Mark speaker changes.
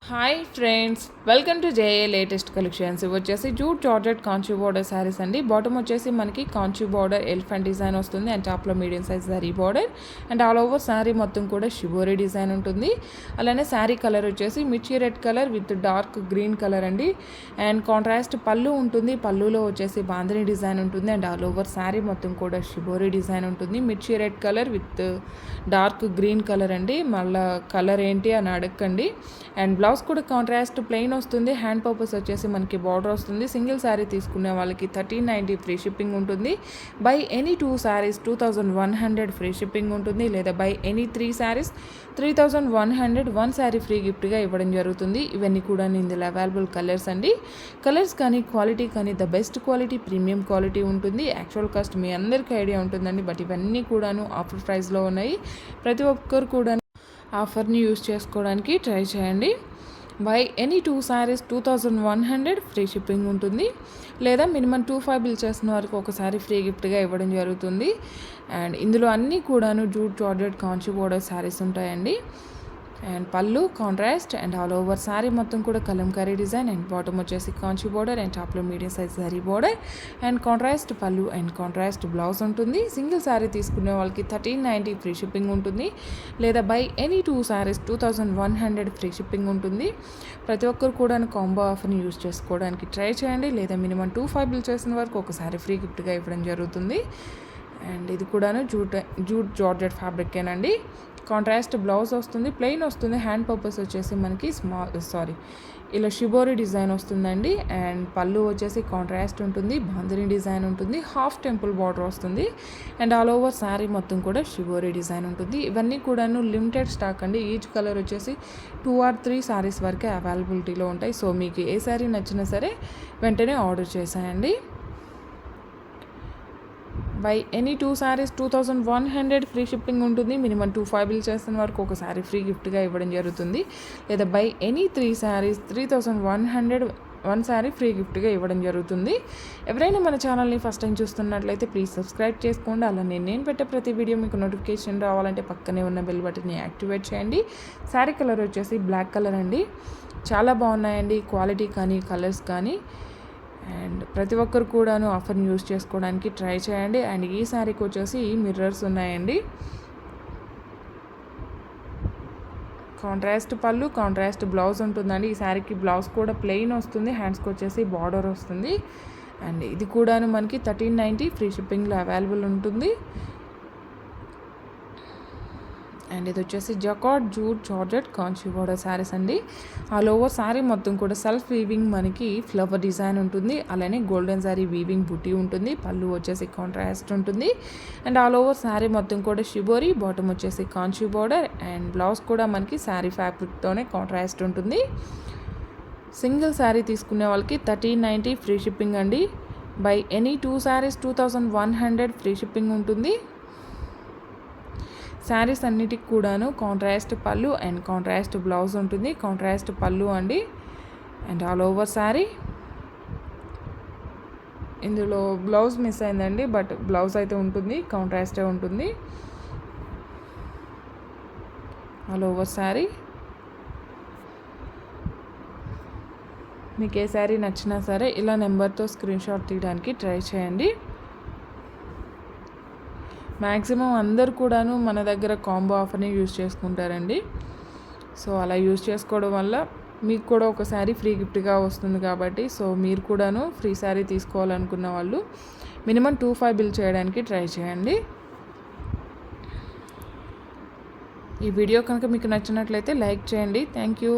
Speaker 1: Hi friends, welcome to JA latest collections. ఇవి వచ్చేసి jute georgette Kanchi border saris అండి. Bottom వచ్చేసి మనకి కాంచీ బోర్డర్ ఎలిఫెంట్ డిజైన్ వస్తుంది అండ్ టాప్లో medium size zari border and all over sari మొత్తం కూడా షిబోరీ డిజైన్ ఉంటుంది. అలానే శారీ కలర్ వచ్చేసి మిర్చి red colour with dark green colour అండి. అండ్ కాంట్రాస్ట్ పళ్ళు ఉంటుంది. పళ్ళులో వచ్చేసి బాందిని డిజైన్ ఉంటుంది అండ్ ఆల్ ఓవర్ శారీ మొత్తం కూడా షిబోరీ డిజైన్ ఉంటుంది. మిర్చి red colour with dark green colour అండి. మళ్ళీ కలర్ ఏంటి అని అడగండి. అండ్ బ్లౌజ్ కూడా కాంట్రాస్ట్ ప్లెయిన్ వస్తుంది. హ్యాండ్ పర్పస్ వచ్చేసి మనకి బార్డర్ వస్తుంది. సింగిల్ శారీ తీసుకునే వాళ్ళకి 1390 ఫ్రీ షిప్పింగ్ ఉంటుంది. By any 2 saris 2100 free shipping ఉంటుంది. లేదా by any 3 saris 3100 1 sari free గిఫ్ట్గా ఇవ్వడం జరుగుతుంది. ఇవన్నీ కూడా ఇందులో అవైలబుల్ కలర్స్ అండి. కలర్స్ కానీ క్వాలిటీ కానీ the best quality premium quality ఉంటుంది. యాక్చువల్ కాస్ట్ మీ అందరికీ ఐడియా ఉంటుందండి. బట్ ఇవన్నీ కూడాను ఆఫర్ ప్రైస్లో ఉన్నాయి. ప్రతి ఒక్కరు కూడా ఆఫర్ని యూజ్ చేసుకోవడానికి ట్రై చేయండి. By any 2 saris 2100 free shipping ఉంటుంది. లేదా మినిమం 25 బిల్ చేసిన వారికి ఒకసారి ఫ్రీ గిఫ్ట్గా ఇవ్వడం జరుగుతుంది. అండ్ ఇందులో అన్నీ కూడాను jute georgette Kanchi border saris ఉంటాయండి. అండ్ పళ్ళు contrast and all over sari మొత్తం కూడా కలంకారీ డిజైన్ అండ్ బాటమ్ వచ్చేసి కాంచీ బోర్డర్ అండ్ టాప్లో medium size zari border and contrast పళ్ళు అండ్ కాంట్రాస్ట్ బ్లౌజ్ ఉంటుంది. సింగిల్ శారీ తీసుకునే వాళ్ళకి 1390 ఫ్రీ షిప్పింగ్ ఉంటుంది. లేదా by any 2 saris 2100 free shipping ఉంటుంది. ప్రతి ఒక్కరు కూడా కాంబో ఆఫర్ని యూజ్ చేసుకోవడానికి ట్రై చేయండి. లేదా మినిమం 25 బిల్ చేసిన వరకు ఒకసారి ఫ్రీ గిఫ్ట్గా ఇవ్వడం జరుగుతుంది. అండ్ ఇది కూడాను జూట్ జార్జెట్ ఫ్యాబ్రికేనండి. కాంట్రాస్ట్ బ్లౌజ్ వస్తుంది, ప్లెయిన్ వస్తుంది. హ్యాండ్ పర్పస్ వచ్చేసి మనకి ఇలా షిబోరి డిజైన్ వస్తుందండి. అండ్ పళ్ళు వచ్చేసి కాంట్రాస్ట్ ఉంటుంది, బాందిని డిజైన్ ఉంటుంది, హాఫ్ టెంపుల్ బార్డర్ వస్తుంది అండ్ ఆల్ ఓవర్ శారీ మొత్తం కూడా షిబోరి డిజైన్ ఉంటుంది. ఇవన్నీ కూడాను లిమిటెడ్ స్టాక్ అండి. ఈచ్ కలర్ వచ్చేసి 2 or 3 శారీస్ వరకే అవైలబిలిటీలో ఉంటాయి. సో మీకు ఏ శారీ నచ్చినా సరే వెంటనే ఆర్డర్ చేసేయండి. By any 2 saris 2100 free shipping ఉంటుంది. మినిమం 25 బిల్ చేస్తున్న వరకు ఒకసారి ఫ్రీ గిఫ్ట్గా ఇవ్వడం జరుగుతుంది. లేదా by any 3 saris 3100 1 sari free గిఫ్ట్గా ఇవ్వడం జరుగుతుంది. ఎవరైనా మన ఛానల్ని ఫస్ట్ టైం చూస్తున్నట్లయితే ప్లీజ్ సబ్స్క్రైబ్ చేసుకోండి. అలానే నేను పెట్టే ప్రతి వీడియో మీకు నోటిఫికేషన్ రావాలంటే పక్కనే ఉన్న బెల్ బటన్ని యాక్టివేట్ చేయండి. శారీ కలర్ వచ్చేసి బ్లాక్ కలర్ అండి. చాలా బాగున్నాయండి క్వాలిటీ కానీ కలర్స్ కానీ. అండ్ ప్రతి ఒక్కరు కూడాను ఆఫర్ని యూజ్ చేసుకోవడానికి ట్రై చేయండి. అండ్ ఈ శారీకి వచ్చేసి మిర్రర్స్ ఉన్నాయండి. కాంట్రాస్ట్ పళ్ళు కాంట్రాస్ట్ బ్లౌజ్ ఉంటుందండి. ఈ శారీకి బ్లౌజ్ కూడా ప్లెయిన్ వస్తుంది. హ్యాండ్స్కి వచ్చేసి బార్డర్ వస్తుంది. అండ్ ఇది కూడాను మనకి 1390 ఫ్రీ షిప్పింగ్లో అవైలబుల్ ఉంటుంది. అండ్ ఇది వచ్చేసి jacquard jute georgette Kanchi border saris అండి. ఆల్ ఓవర్ శారీ మొత్తం కూడా సెల్ఫ్ వీవింగ్ మనకి ఫ్లవర్ డిజైన్ ఉంటుంది. అలానే గోల్డెన్ శారీ వీవింగ్ బుటీ ఉంటుంది. పళ్ళు వచ్చేసి కాంట్రాస్ట్ ఉంటుంది. అండ్ ఆల్ ఓవర్ శారీ మొత్తం కూడా షిబోరీ, బాటమ్ వచ్చేసి కాంచీ బోర్డర్ అండ్ బ్లౌజ్ కూడా మనకి శారీ ఫ్యాబ్రిక్తోనే కాంట్రాస్ట్ ఉంటుంది. సింగిల్ శారీ తీసుకునే వాళ్ళకి 1390 ఫ్రీ షిప్పింగ్ అండి. By any 2 saris 2100 free shipping ఉంటుంది. శారీస్ అన్నిటికి కూడాను కాంట్రాస్ట్ పళ్ళు అండ్ కాంట్రాస్ట్ బ్లౌజ్ ఉంటుంది. కాంట్రాస్ట్ పళ్ళు అండి అండ్ ఆల్ ఓవర్ శారీ. ఇందులో బ్లౌజ్ మిస్ అయిందండి, బట్ బ్లౌజ్ అయితే ఉంటుంది, కాంట్రాస్టే ఉంటుంది. All over sari. మీకు ఏ శారీ నచ్చినా సరే ఇలా నెంబర్తో స్క్రీన్ షాట్ తీయడానికి ట్రై చేయండి. మ్యాక్సిమం అందరు కూడాను మన దగ్గర కాంబో ఆఫర్ని యూజ్ చేసుకుంటారండి. సో అలా యూజ్ చేసుకోవడం వల్ల మీకు కూడా ఒక శారీ ఫ్రీ గిఫ్ట్గా వస్తుంది కాబట్టి సో మీరు కూడాను ఫ్రీ శారీ తీసుకోవాలనుకున్న వాళ్ళు మినిమం 25 బిల్ చేయడానికి ట్రై చేయండి. ఈ వీడియో కనుక మీకు నచ్చినట్లయితే లైక్ చేయండి. Thank you.